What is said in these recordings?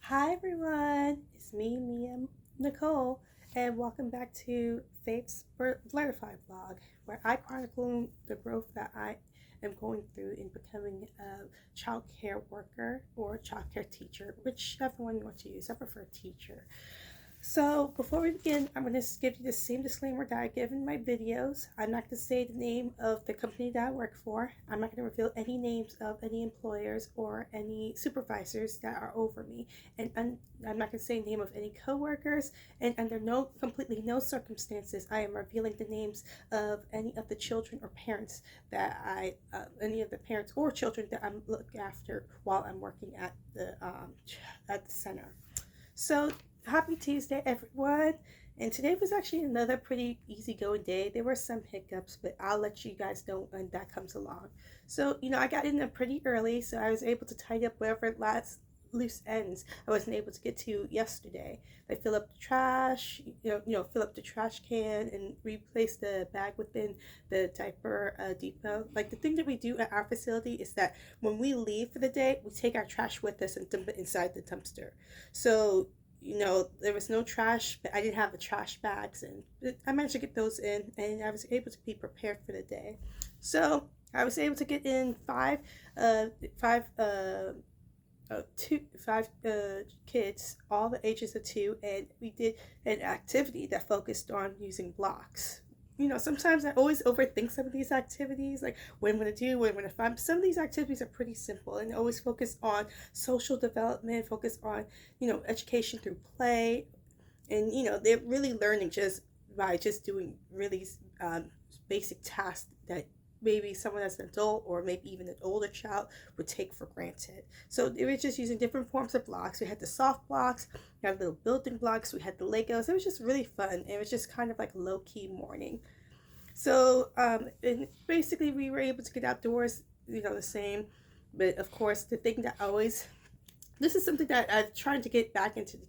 Hi everyone, it's me, Mia Nicole, and welcome back to Faith's Blurtified vlog, where I chronicle the growth that I am going through in becoming a child care worker or child care teacher, whichever one you want to use. I prefer teacher. So before we begin, I'm going to give you the same disclaimer that I give in my videos. I'm not going to say the name of the company that I work for. I'm not going to reveal any names of any employers or any supervisors that are over me. And I'm not going to say the name of any coworkers. And under completely no circumstances, I am revealing the names of any of the children or parents any of the parents or children that I'm looking after while I'm working at the center. So happy Tuesday, everyone. And today was actually another pretty easygoing day. There were some hiccups, but I'll let you guys know when that comes along. So, I got in there pretty early, so I was able to tidy up whatever last loose ends I wasn't able to get to yesterday. I fill up the trash, fill up the trash can and replace the bag within the diaper depot. Like the thing that we do at our facility is that when we leave for the day, we take our trash with us and dump it inside the dumpster. So there was no trash, but I didn't have the trash bags, and I managed to get those in, and I was able to be prepared for the day. So I was able to get in five kids, all the ages of 2, and we did an activity that focused on using blocks. Sometimes I always overthink some of these activities, like what I'm going to do, what I'm going to find. Some of these activities are pretty simple and always focus on social development, focus on, education through play. And, they're really learning just by just doing really basic tasks that maybe someone as an adult or maybe even an older child would take for granted. So they were just using different forms of blocks. We had the soft blocks, we had little building blocks, we had the Legos. It was just really fun. It was just kind of like a low-key morning. So and basically we were able to get outdoors, the same. But of course, the thing that always this is something that I'm trying to get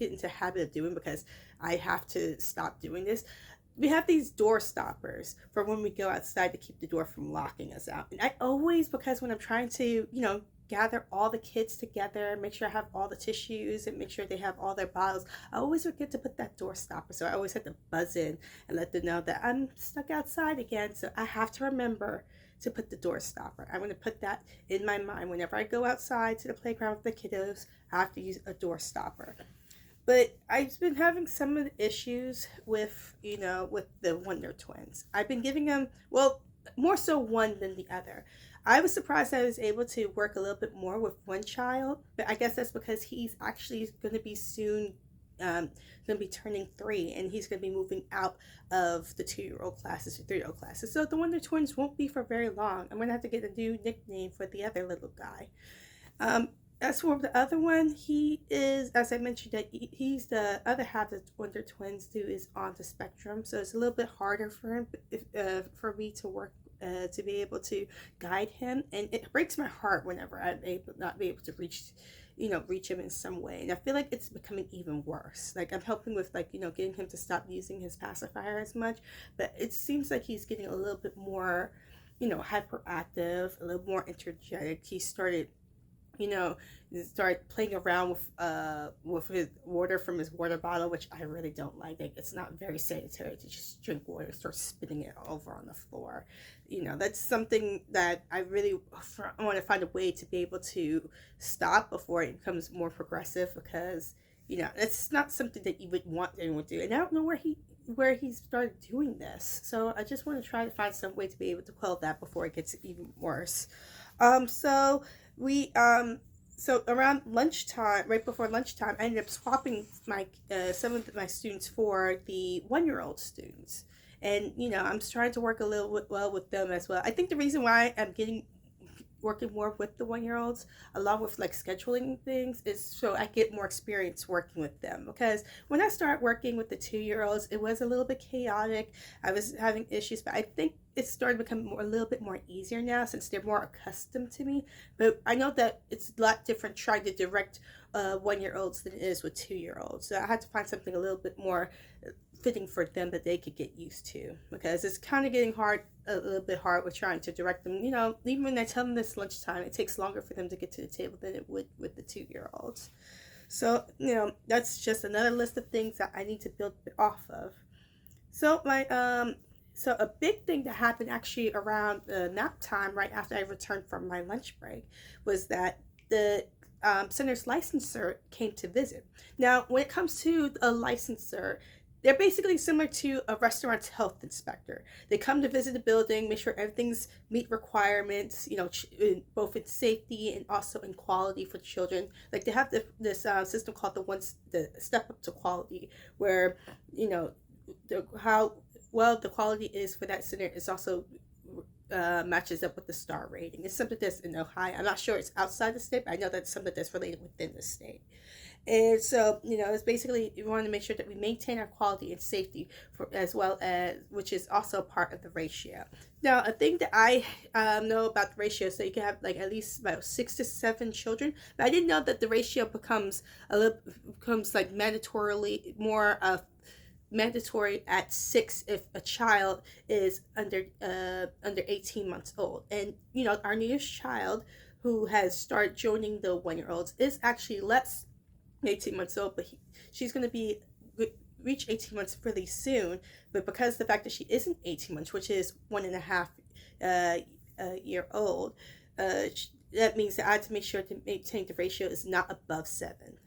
into habit of doing because I have to stop doing this. We have these door stoppers for when we go outside to keep the door from locking us out. And I always, because when I'm trying to, gather all the kids together, make sure I have all the tissues and make sure they have all their bottles, I always forget to put that door stopper. So I always have to buzz in and let them know that I'm stuck outside again. So I have to remember to put the door stopper. I'm going to put that in my mind. Whenever I go outside to the playground with the kiddos, I have to use a door stopper. But I've been having some of the issues with, with the Wonder Twins. I've been giving them, well, more so one than the other. I was surprised I was able to work a little bit more with one child, but I guess that's because he's actually going to be soon going to be turning 3, and he's going to be moving out of the 2-year-old classes to 3-year-old classes. So the Wonder Twins won't be for very long. I'm going to have to get a new nickname for the other little guy. As for the other one, he is, as I mentioned, that he's the other half of the Wonder Twins who is on the spectrum, so it's a little bit harder for him, for me to work, to be able to guide him, and it breaks my heart whenever I'm not be able to reach him in some way. And I feel like it's becoming even worse. Like I'm helping with getting him to stop using his pacifier as much, but it seems like he's getting a little bit more, hyperactive, a little more energetic. He started start playing around with his water from his water bottle, which I really don't like. It's not very sanitary to just drink water and start spitting it over on the floor. That's something that I really want to find a way to be able to stop before it becomes more progressive, because it's not something that you would want anyone to do. And I don't know where he started doing this. So I just want to try to find some way to be able to quell that before it gets even worse. So we so around lunchtime, right before lunchtime, I ended up swapping my some of my students for the 1-year-old students. And I'm trying to work a little bit well with them as well. I think the reason why I'm working more with the 1-year-olds along with scheduling things is so I get more experience working with them, because when I started working with the 2-year-olds, it was a little bit chaotic. I was having issues, but I think it's started to become a little bit more easier now since they're more accustomed to me. But I know that it's a lot different trying to direct 1-year-olds than it is with 2-year-olds. So I had to find something a little bit more fitting for them that they could get used to, because it's kind of getting a little bit hard with trying to direct them. Even when I tell them this lunchtime, it takes longer for them to get to the table than it would with the 2-year-olds. So, that's just another list of things that I need to build off of. So so a big thing that happened actually around the nap time right after I returned from my lunch break was that the center's licensor came to visit. Now, when it comes to a licensor, they're basically similar to a restaurant's health inspector. They come to visit the building, make sure everything's meet requirements, both in safety and also in quality for children. Like they have this system called the step up to quality, where how well the quality is for that center is also matches up with the star rating. It's something that's in Ohio. I'm not sure it's outside the state, but I know that's something that's related within the state. And so, it's basically we want to make sure that we maintain our quality and safety for as well as which is also part of the ratio. Now, a thing that I know about the ratio, so you can have like at least about 6 to 7 children, but I didn't know that the ratio becomes like mandatory at 6 if a child is under 18 months old. And our newest child who has started joining the 1 year olds is actually less 18 months old, but she's going to be reach 18 months really soon. But because the fact that she isn't 18 months, which is 1.5 year old, that means that I have to make sure to maintain the ratio is not above 7.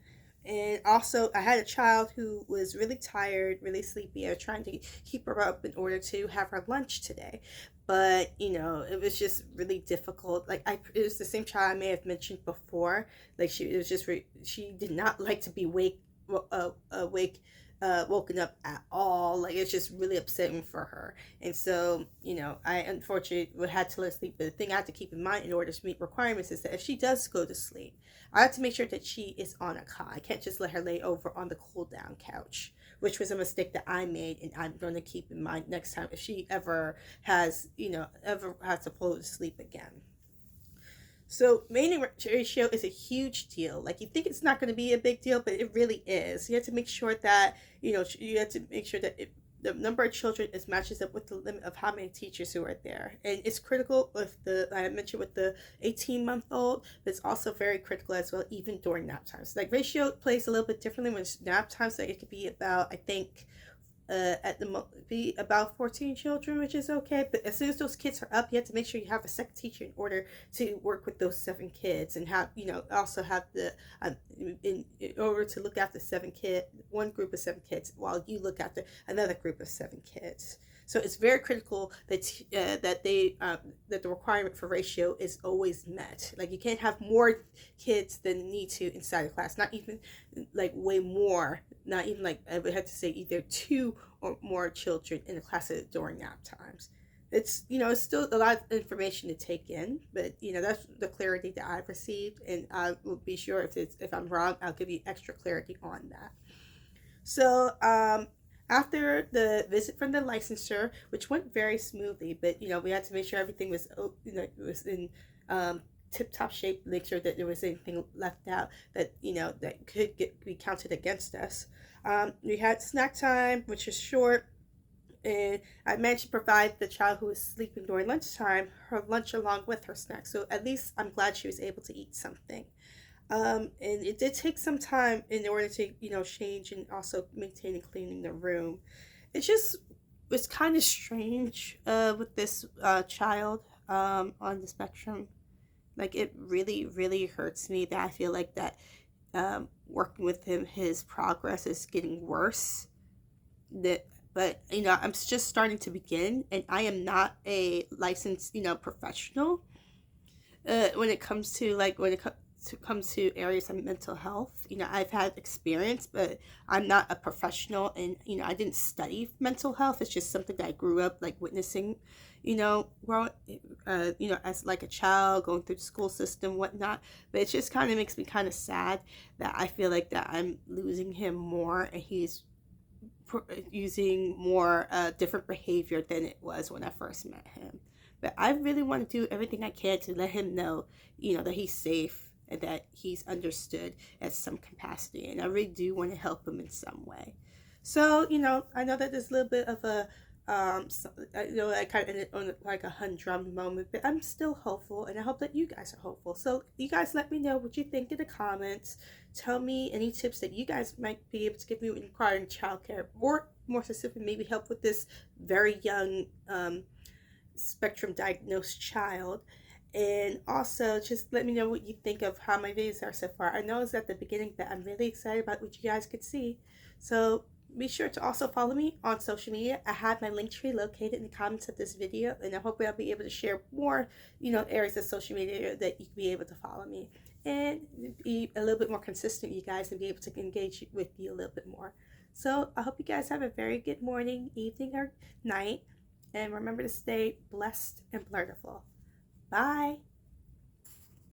And also, I had a child who was really tired, really sleepy. I was trying to keep her up in order to have her lunch today. But, it was just really difficult. Like, it was the same child I may have mentioned before. Like, she did not like to be woken up at all. Like, it's just really upsetting for her. And so, I unfortunately had to let her sleep. But the thing I have to keep in mind in order to meet requirements is that if she does go to sleep, I have to make sure that she is on a cot. I can't just let her lay over on the cool down couch, which was a mistake that I made, and I'm going to keep in mind next time if she ever has to fall asleep again. So mating ratio is a huge deal. Like, you think it's not going to be a big deal, but it really is. You have to make sure that the number of children is matches up with the limit of how many teachers who are there. And it's critical with I mentioned with the 18-month-old, but it's also very critical as well, even during nap times. Like, ratio plays a little bit differently when it's nap times. Like, it could be about, I think, be about 14 children, which is okay. But as soon as those kids are up, you have to make sure you have a second teacher in order to work with those 7 kids, and have also have the in order to look after one group of 7 kids while you look after another group of 7 kids. So it's very critical that that the requirement for ratio is always met. Like, you can't have more kids than you need to inside a class. Not even like way more. Not even like I would have to say either 2 or more children in a class during nap times. It's still a lot of information to take in, but that's the clarity that I've received, and I will be sure if I'm wrong, I'll give you extra clarity on that. So after the visit from the licensure, which went very smoothly, but we had to make sure everything was was in tip top shape, make sure that there was anything left out that that could be counted against us. We had snack time, which is short, and I managed to provide the child who was sleeping during lunchtime her lunch along with her snack. So at least I'm glad she was able to eat something. And it did take some time in order to change and also maintain and cleaning the room. It just was kind of strange with this child on the spectrum. Like, it really really hurts me that I feel like that working with him, his progress is getting worse. But I'm just starting to begin, and I am not a licensed professional when it comes to comes to areas of mental health. I've had experience, but I'm not a professional, and I didn't study mental health. It's just something that I grew up like witnessing, growing, as like a child going through the school system, whatnot. But it just kind of makes me kind of sad that I feel like that I'm losing him more, and he's using more different behavior than it was when I first met him. But I really want to do everything I can to let him know, that he's safe and that he's understood at some capacity. And I really do want to help him in some way. So, I know that there's a little bit of a So, I know I kind of ended on like a humdrum moment, but I'm still hopeful, and I hope that you guys are hopeful. So you guys let me know what you think in the comments. Tell me any tips that you guys might be able to give me regarding childcare, or more specifically, maybe help with this very young spectrum diagnosed child. And also just let me know what you think of how my videos are so far. I know it's at the beginning, but I'm really excited about what you guys could see. So be sure to also follow me on social media. I have my link tree located in the comments of this video, and I hope I'll be able to share more, areas of social media that you can be able to follow me and be a little bit more consistent, you guys, and be able to engage with you a little bit more. So I hope you guys have a very good morning, evening, or night, and remember to stay blessed and blurtiful. Bye.